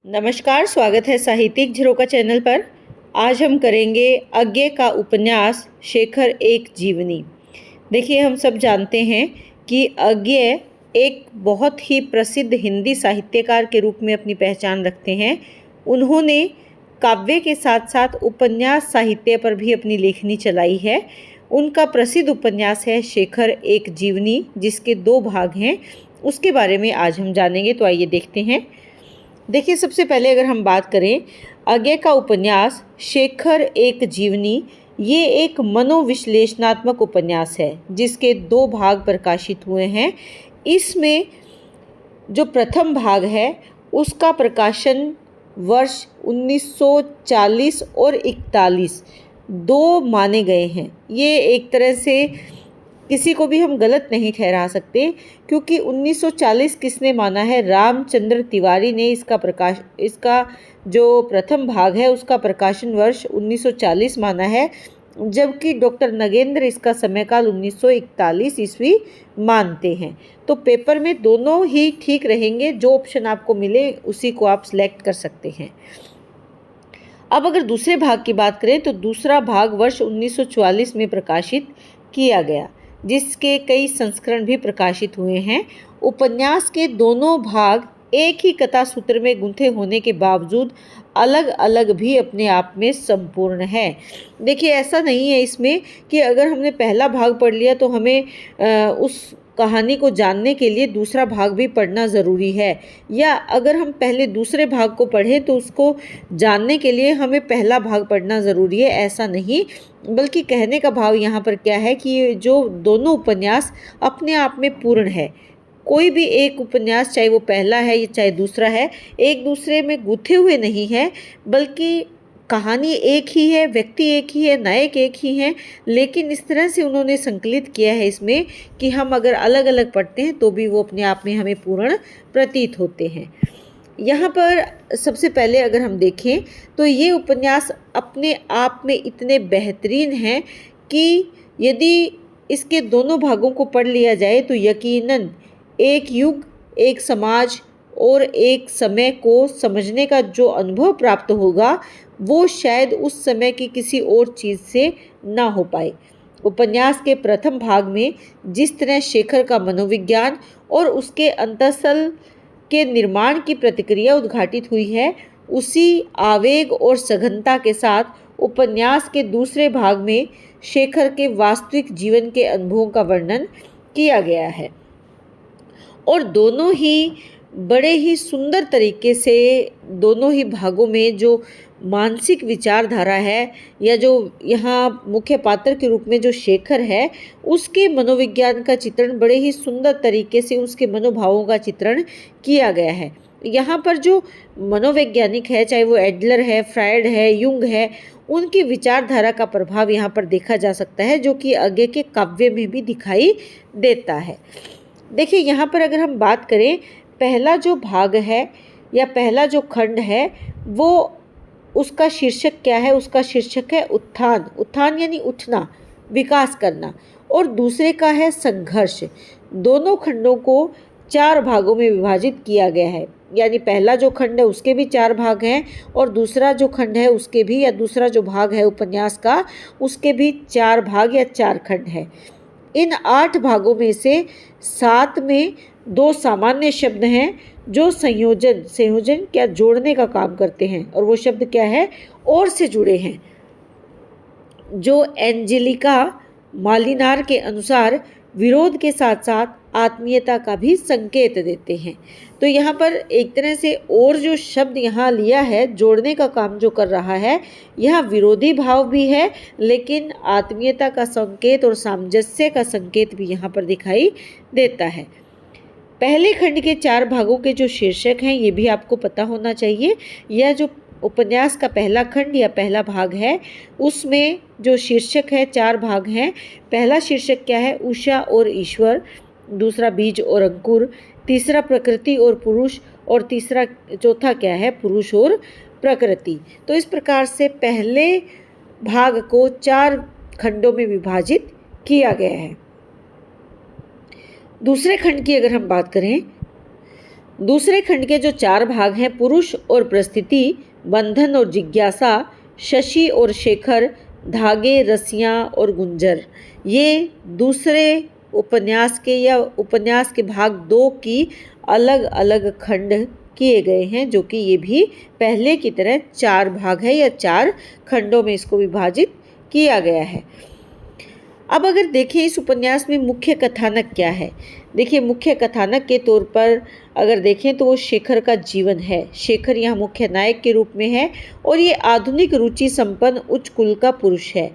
नमस्कार, स्वागत है साहित्यिक झरोका चैनल पर। आज हम करेंगे अज्ञे का उपन्यास शेखर एक जीवनी। देखिए, हम सब जानते हैं कि अज्ञे एक बहुत ही प्रसिद्ध हिंदी साहित्यकार के रूप में अपनी पहचान रखते हैं। उन्होंने काव्य के साथ साथ उपन्यास साहित्य पर भी अपनी लेखनी चलाई है। उनका प्रसिद्ध उपन्यास है शेखर एक जीवनी, जिसके 2 भाग हैं। उसके बारे में आज हम जानेंगे, तो आइए देखते हैं। देखिए, सबसे पहले अगर हम बात करें अज्ञे का उपन्यास शेखर एक जीवनी, ये एक मनोविश्लेषणात्मक उपन्यास है जिसके 2 भाग प्रकाशित हुए हैं। इसमें जो प्रथम भाग है उसका प्रकाशन वर्ष 1940 और 41 2 माने गए हैं। ये एक तरह से किसी को भी हम गलत नहीं ठहरा सकते, क्योंकि 1940 किसने माना है? रामचंद्र तिवारी ने इसका जो प्रथम भाग है उसका प्रकाशन वर्ष 1940 माना है, जबकि डॉक्टर नगेंद्र इसका समयकाल 1941 ईस्वी मानते हैं। तो पेपर में दोनों ही ठीक रहेंगे, जो ऑप्शन आपको मिले उसी को आप सिलेक्ट कर सकते हैं। अब अगर दूसरे भाग की बात करें तो दूसरा भाग वर्ष 1944 में प्रकाशित किया गया, जिसके कई संस्करण भी प्रकाशित हुए हैं। उपन्यास के दोनों भाग एक ही कथा सूत्र में गुंथे होने के बावजूद अलग अलग भी अपने आप में संपूर्ण है। देखिए, ऐसा नहीं है इसमें कि अगर हमने पहला भाग पढ़ लिया तो हमें उस कहानी को जानने के लिए दूसरा भाग भी पढ़ना ज़रूरी है, या अगर हम पहले दूसरे भाग को पढ़ें तो उसको जानने के लिए हमें पहला भाग पढ़ना ज़रूरी है। ऐसा नहीं, बल्कि कहने का भाव यहाँ पर क्या है कि ये जो दोनों उपन्यास अपने आप में पूर्ण है। कोई भी एक उपन्यास, चाहे वो पहला है या चाहे दूसरा है, एक दूसरे में गुथे हुए नहीं है, बल्कि कहानी एक ही है, व्यक्ति एक ही है, नायक एक ही हैं, लेकिन इस तरह से उन्होंने संकलित किया है इसमें कि हम अगर अलग अलग पढ़ते हैं तो भी वो अपने आप में हमें पूर्ण प्रतीत होते हैं। यहाँ पर सबसे पहले अगर हम देखें तो ये उपन्यास अपने आप में इतने बेहतरीन हैं कि यदि इसके दोनों भागों को पढ़ लिया जाए तो यकीनन एक युग, एक समाज और एक समय को समझने का जो अनुभव प्राप्त होगा वो शायद उस समय की किसी और चीज़ से ना हो पाए। उपन्यास के प्रथम भाग में जिस तरह शेखर का मनोविज्ञान और उसके अंतःस्थल के निर्माण की प्रतिक्रिया उद्घाटित हुई है, उसी आवेग और सघनता के साथ उपन्यास के दूसरे भाग में शेखर के वास्तविक जीवन के अनुभवों का वर्णन किया गया है। और दोनों ही बड़े ही सुंदर तरीके से दोनों ही भागों में जो मानसिक विचारधारा है, या जो यहाँ मुख्य पात्र के रूप में जो शेखर है, उसके मनोविज्ञान का चित्रण बड़े ही सुंदर तरीके से, उसके मनोभावों का चित्रण किया गया है। यहाँ पर जो मनोवैज्ञानिक है, चाहे वो एडलर है, फ्रायड है, युंग है, उनकी विचारधारा का प्रभाव यहाँ पर देखा जा सकता है, जो कि अज्ञे के काव्य में भी दिखाई देता है। देखिए, यहाँ पर अगर हम बात करें, पहला जो भाग है या पहला जो खंड है वो, उसका शीर्षक क्या है? उसका शीर्षक है उत्थान। उत्थान यानी उठना, विकास करना। और दूसरे का है संघर्ष। दोनों खंडों को 4 भागों में विभाजित किया गया है, यानी पहला जो खंड है उसके भी 4 भाग हैं, और दूसरा जो खंड है उसके भी, या दूसरा जो भाग है उपन्यास का, उसके भी 4 भाग या 4 खंड है। इन 8 भागों में से 7 में 2 सामान्य शब्द हैं जो संयोजन क्या जोड़ने का काम करते हैं, और वो शब्द क्या है? और से जुड़े हैं, जो एंजेलिका मालिनार के अनुसार विरोध के साथ साथ आत्मीयता का भी संकेत देते हैं। तो यहाँ पर एक तरह से और जो शब्द यहाँ लिया है, जोड़ने का काम जो कर रहा है, यहाँ विरोधी भाव भी है, लेकिन आत्मीयता का संकेत और सामंजस्य का संकेत भी यहाँ पर दिखाई देता है। पहले खंड के 4 भागों के जो शीर्षक हैं ये भी आपको पता होना चाहिए। यह जो उपन्यास का पहला खंड या पहला भाग है, उसमें जो शीर्षक है 4 भाग हैं। पहला शीर्षक क्या है? उषा और ईश्वर। दूसरा बीज और अंकुर। तीसरा प्रकृति और पुरुष। और चौथा क्या है? पुरुष और प्रकृति। तो इस प्रकार से पहले भाग को 4 खंडों में विभाजित किया गया है। दूसरे खंड की अगर हम बात करें दूसरे खंड के जो 4 भाग हैं, पुरुष और परिस्थिति, बंधन और जिज्ञासा, शशि और शेखर, धागे, रस्सियाँ और गुंजर, ये दूसरे उपन्यास के भाग 2 की अलग अलग खंड किए गए हैं, जो कि ये भी पहले की तरह 4 भाग है या 4 खंडों में इसको विभाजित किया गया है। अब अगर देखें इस उपन्यास में मुख्य कथानक क्या है। देखिए, मुख्य कथानक के तौर पर अगर देखें तो वो शेखर का जीवन है। शेखर यहाँ मुख्य नायक के रूप में है और ये आधुनिक रुचि संपन्न उच्च कुल का पुरुष है।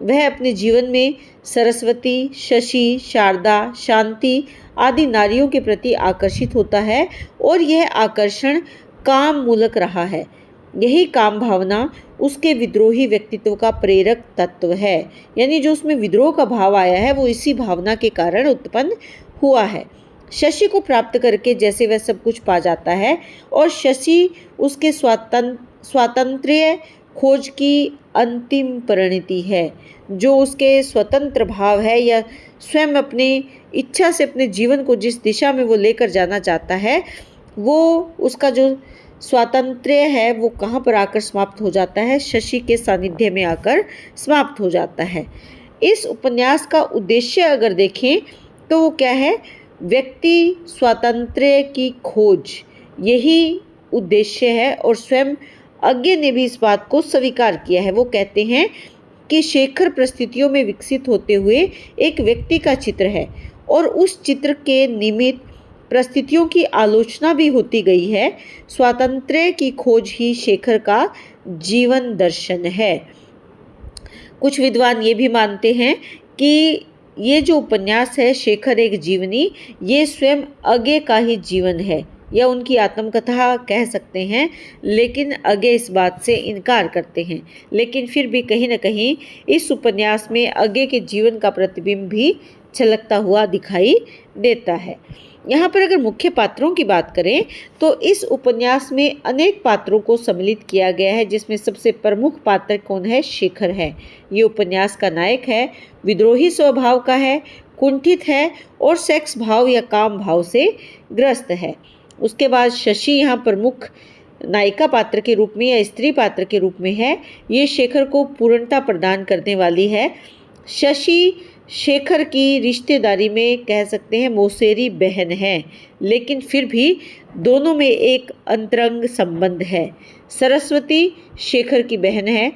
वह अपने जीवन में सरस्वती, शशि, शारदा, शांति आदि नारियों के प्रति आकर्षित होता है और यह आकर्षण काम मूलक रहा है। यही काम भावना उसके विद्रोही व्यक्तित्व का प्रेरक तत्व है, यानी जो उसमें विद्रोह का भाव आया है वो इसी भावना के कारण उत्पन्न हुआ है। शशि को प्राप्त करके जैसे वह सब कुछ पा जाता है और शशि उसके स्वातंत्र्य खोज की अंतिम परिणति है। जो उसके स्वतंत्र भाव है या स्वयं अपनी इच्छा से अपने जीवन को जिस दिशा में वो लेकर जाना चाहता है, वो उसका जो स्वातंत्र्य है वो कहाँ पर आकर समाप्त हो जाता है? शशि के सानिध्य में आकर समाप्त हो जाता है। इस उपन्यास का उद्देश्य अगर देखें तो वो क्या है? व्यक्ति स्वातंत्र्य की खोज, यही उद्देश्य है और स्वयं अज्ञे ने भी इस बात को स्वीकार किया है। वो कहते हैं कि शेखर परिस्थितियों में विकसित होते हुए एक व्यक्ति का चित्र है और उस चित्र के निमित्त परिस्थितियों की आलोचना भी होती गई है। स्वातंत्र्य की खोज ही शेखर का जीवन दर्शन है। कुछ विद्वान ये भी मानते हैं कि ये जो उपन्यास है शेखर एक जीवनी, ये स्वयं अज्ञे का ही जीवन है या उनकी आत्मकथा कह सकते हैं, लेकिन अज्ञे इस बात से इनकार करते हैं। लेकिन फिर भी कहीं न कहीं इस उपन्यास में अज्ञे के जीवन का प्रतिबिंब भी झलकता हुआ दिखाई देता है। यहाँ पर अगर मुख्य पात्रों की बात करें तो इस उपन्यास में अनेक पात्रों को सम्मिलित किया गया है, जिसमें सबसे प्रमुख पात्र कौन है? शेखर है। ये उपन्यास का नायक है, विद्रोही स्वभाव का है, कुंठित है और सेक्स भाव या काम भाव से ग्रस्त है। उसके बाद शशि यहाँ प्रमुख नायिका पात्र के रूप में या स्त्री पात्र के रूप में है। ये शेखर को पूर्णता प्रदान करने वाली है। शशि शेखर की रिश्तेदारी में कह सकते हैं मौसेरी बहन है, लेकिन फिर भी दोनों में एक अंतरंग संबंध है। सरस्वती शेखर की बहन है।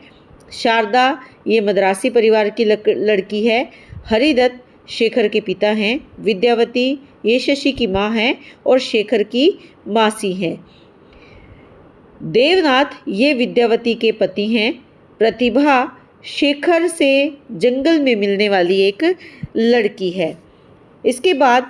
शारदा ये मद्रासी परिवार की लड़की है। हरिदत्त शेखर के पिता हैं। विद्यावती ये शशि की माँ हैं और शेखर की मासी हैं। देवनाथ ये विद्यावती के पति हैं। प्रतिभा शेखर से जंगल में मिलने वाली एक लड़की है। इसके बाद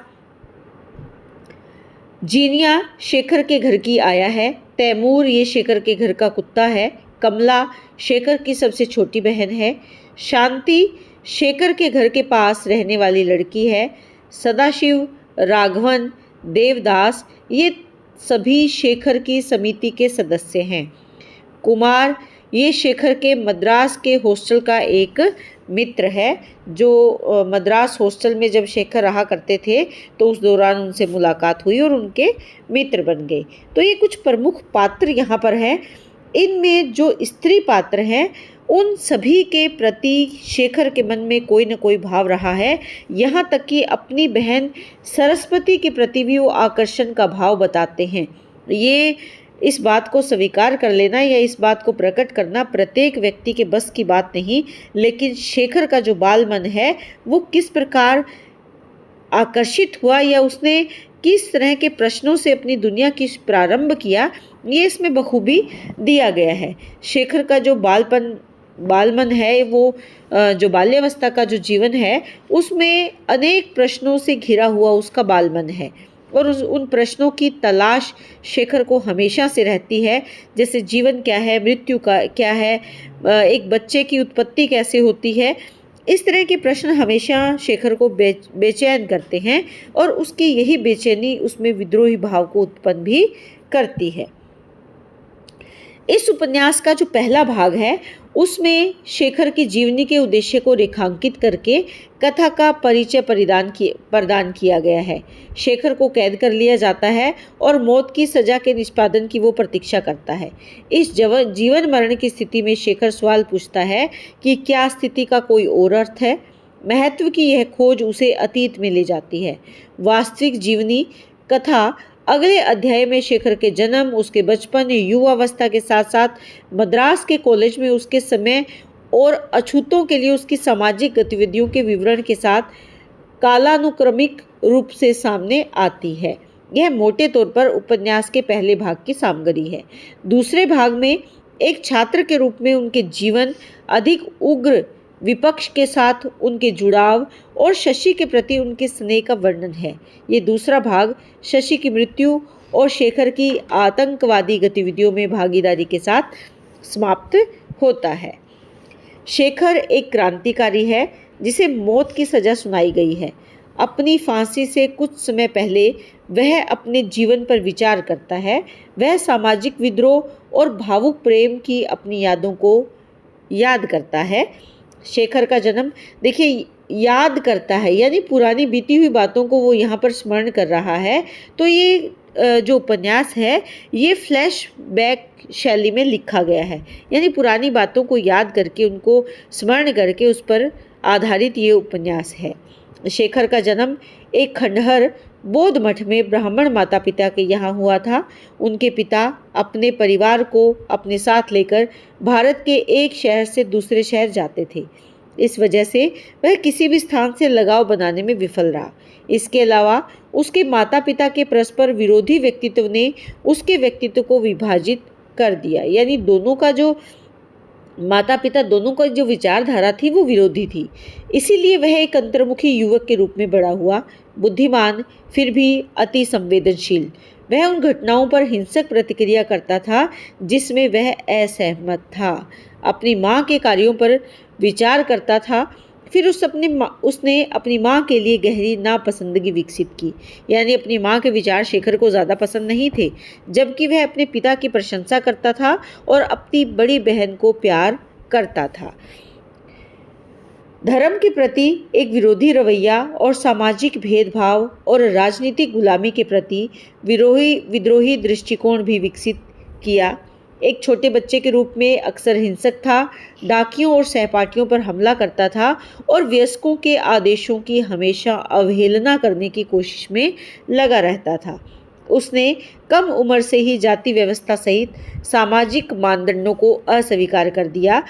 जीनिया शेखर के घर की आया है। तैमूर ये शेखर के घर का कुत्ता है। कमला शेखर की सबसे छोटी बहन है। शांति शेखर के घर के पास रहने वाली लड़की है। सदाशिव, राघवन, देवदास ये सभी शेखर की समिति के सदस्य हैं। कुमार ये शेखर के मद्रास के हॉस्टल का एक मित्र है, जो मद्रास हॉस्टल में जब शेखर रहा करते थे तो उस दौरान उनसे मुलाकात हुई और उनके मित्र बन गए। तो ये कुछ प्रमुख पात्र यहाँ पर हैं। इनमें जो स्त्री पात्र हैं उन सभी के प्रति शेखर के मन में कोई न कोई भाव रहा है। यहाँ तक कि अपनी बहन सरस्वती के प्रति भी वो आकर्षण का भाव बताते हैं। ये इस बात को स्वीकार कर लेना या इस बात को प्रकट करना प्रत्येक व्यक्ति के बस की बात नहीं, लेकिन शेखर का जो बाल मन है वो किस प्रकार आकर्षित हुआ या उसने किस तरह के प्रश्नों से अपनी दुनिया की प्रारंभ किया, ये इसमें बखूबी दिया गया है। शेखर का जो बालमन है, वो जो बाल्यावस्था का जो जीवन है उसमें अनेक प्रश्नों से घिरा हुआ उसका बालमन है और उन प्रश्नों की तलाश शेखर को हमेशा से रहती है। जैसे जीवन क्या है, मृत्यु का क्या है, एक बच्चे की उत्पत्ति कैसे होती है, इस तरह के प्रश्न हमेशा शेखर को बेचैन करते हैं और उसकी यही बेचैनी उसमें विद्रोही भाव को उत्पन्न भी करती है। इस उपन्यास का जो पहला भाग है उसमें शेखर की जीवनी के उद्देश्य को रेखांकित करके कथा का परिचय प्रदान किया गया है। शेखर को कैद कर लिया जाता है और मौत की सजा के निष्पादन की वो प्रतीक्षा करता है। इस जीवन मरण की स्थिति में शेखर सवाल पूछता है कि क्या स्थिति का कोई और अर्थ है। महत्व की यह खोज उसे अतीत में ले जाती है। वास्तविक जीवनी कथा अगले अध्याय में शेखर के जन्म, उसके बचपन, युवावस्था के साथ साथ मद्रास के कॉलेज में उसके समय और अछूतों के लिए उसकी सामाजिक गतिविधियों के विवरण के साथ कालानुक्रमिक रूप से सामने आती है। यह मोटे तौर पर उपन्यास के पहले भाग की सामग्री है। दूसरे भाग में एक छात्र के रूप में उनके जीवन, अधिक उग्र विपक्ष के साथ उनके जुड़ाव और शशि के प्रति उनके स्नेह का वर्णन है। ये दूसरा भाग शशि की मृत्यु और शेखर की आतंकवादी गतिविधियों में भागीदारी के साथ समाप्त होता है। शेखर एक क्रांतिकारी है जिसे मौत की सजा सुनाई गई है। अपनी फांसी से कुछ समय पहले वह अपने जीवन पर विचार करता है। वह सामाजिक विद्रोह और भावुक प्रेम की अपनी यादों को याद करता है। शेखर का जन्म देखिए याद करता है, यानी पुरानी बीती हुई बातों को वो यहाँ पर स्मरण कर रहा है। तो ये जो उपन्यास है ये फ्लैशबैक शैली में लिखा गया है, यानी पुरानी बातों को याद करके उनको स्मरण करके उस पर आधारित ये उपन्यास है। शेखर का जन्म एक खंडहर बौद्ध मठ में ब्राह्मण माता पिता के यहाँ हुआ था। उनके पिता अपने परिवार को अपने साथ लेकर भारत के एक शहर से दूसरे शहर जाते थे। इस वजह से वह किसी भी स्थान से लगाव बनाने में विफल रहा। इसके अलावा उसके माता पिता के परस्पर विरोधी व्यक्तित्व ने उसके व्यक्तित्व को विभाजित कर दिया, यानी दोनों का जो माता पिता दोनों का जो विचारधारा थी वो विरोधी थी। इसीलिए वह एक अंतर्मुखी युवक के रूप में बड़ा हुआ, बुद्धिमान फिर भी अति संवेदनशील। वह उन घटनाओं पर हिंसक प्रतिक्रिया करता था जिसमें वह असहमत था। अपनी माँ के कार्यों पर विचार करता था। फिर उसने अपनी माँ के लिए गहरी नापसंदगी विकसित की, यानी अपनी माँ के विचार शेखर को ज़्यादा पसंद नहीं थे, जबकि वह अपने पिता की प्रशंसा करता था और अपनी बड़ी बहन को प्यार करता था। धर्म के प्रति एक विरोधी रवैया और सामाजिक भेदभाव और राजनीतिक गुलामी के प्रति विद्रोही दृष्टिकोण भी विकसित किया। एक छोटे बच्चे के रूप में अक्सर हिंसक था, डाकियों और सहपाठियों पर हमला करता था और वयस्कों के आदेशों की हमेशा अवहेलना करने की कोशिश में लगा रहता था। उसने कम उम्र से ही जाति व्यवस्था सहित सामाजिक मानदंडों को अस्वीकार कर दिया।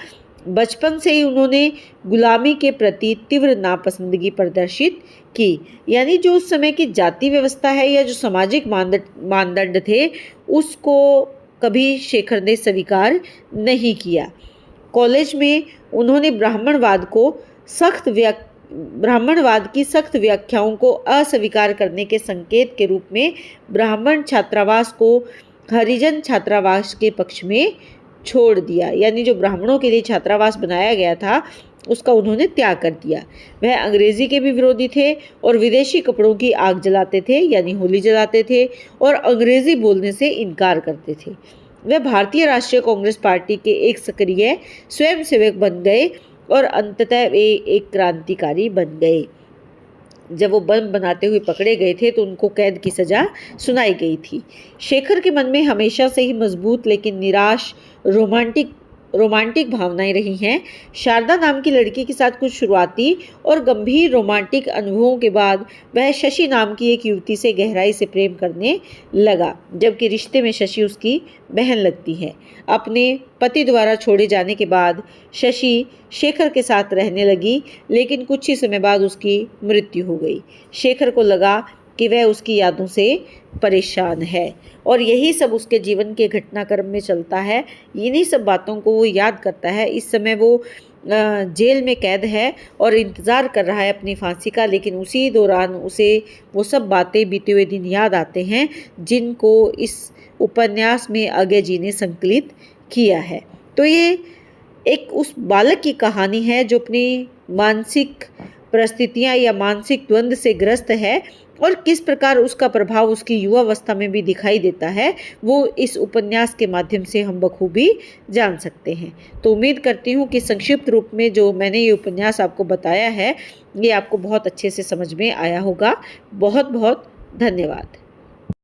बचपन से ही उन्होंने गुलामी के प्रति तीव्र नापसंदगी प्रदर्शित की, यानी जो उस समय की जाति व्यवस्था है या जो सामाजिक मानदंड थे उसको कभी शेखर ने स्वीकार नहीं किया। कॉलेज में उन्होंने ब्राह्मणवाद की सख्त व्याख्याओं को अस्वीकार करने के संकेत के रूप में ब्राह्मण छात्रावास को हरिजन छात्रावास के पक्ष में छोड़ दिया, यानी जो ब्राह्मणों के लिए छात्रावास बनाया गया था उसका उन्होंने त्याग कर दिया। वह अंग्रेजी के भी विरोधी थे और विदेशी कपड़ों की आग जलाते थे, यानी होली जलाते थे और अंग्रेजी बोलने से इनकार करते थे। वह भारतीय राष्ट्रीय कांग्रेस पार्टी के एक सक्रिय स्वयंसेवक बन गए और अंततः वे एक क्रांतिकारी बन गए। जब वो बम बनाते हुए पकड़े गए थे तो उनको कैद की सजा सुनाई गई थी। शेखर के मन में हमेशा से ही मजबूत लेकिन निराश रोमांटिक भावनाएं रही हैं। शारदा नाम की लड़की के साथ कुछ शुरुआती और गंभीर रोमांटिक अनुभवों के बाद वह शशि नाम की एक युवती से गहराई से प्रेम करने लगा, जबकि रिश्ते में शशि उसकी बहन लगती है। अपने पति द्वारा छोड़े जाने के बाद शशि शेखर के साथ रहने लगी, लेकिन कुछ ही समय बाद उसकी मृत्यु हो गई। शेखर को लगा कि वह उसकी यादों से परेशान है और यही सब उसके जीवन के घटनाक्रम में चलता है। इन्हीं सब बातों को वो याद करता है। इस समय वो जेल में कैद है और इंतज़ार कर रहा है अपनी फांसी का, लेकिन उसी दौरान उसे वो सब बातें, बीते हुए दिन याद आते हैं जिनको इस उपन्यास में अज्ञे जी ने संकलित किया है। तो ये एक उस बालक की कहानी है जो अपनी मानसिक परिस्थितियाँ या मानसिक द्वंद्व से ग्रस्त है, और किस प्रकार उसका प्रभाव उसकी युवावस्था में भी दिखाई देता है, वो इस उपन्यास के माध्यम से हम बखूबी जान सकते हैं। तो उम्मीद करती हूँ कि संक्षिप्त रूप में जो मैंने ये उपन्यास आपको बताया है, ये आपको बहुत अच्छे से समझ में आया होगा। बहुत बहुत धन्यवाद।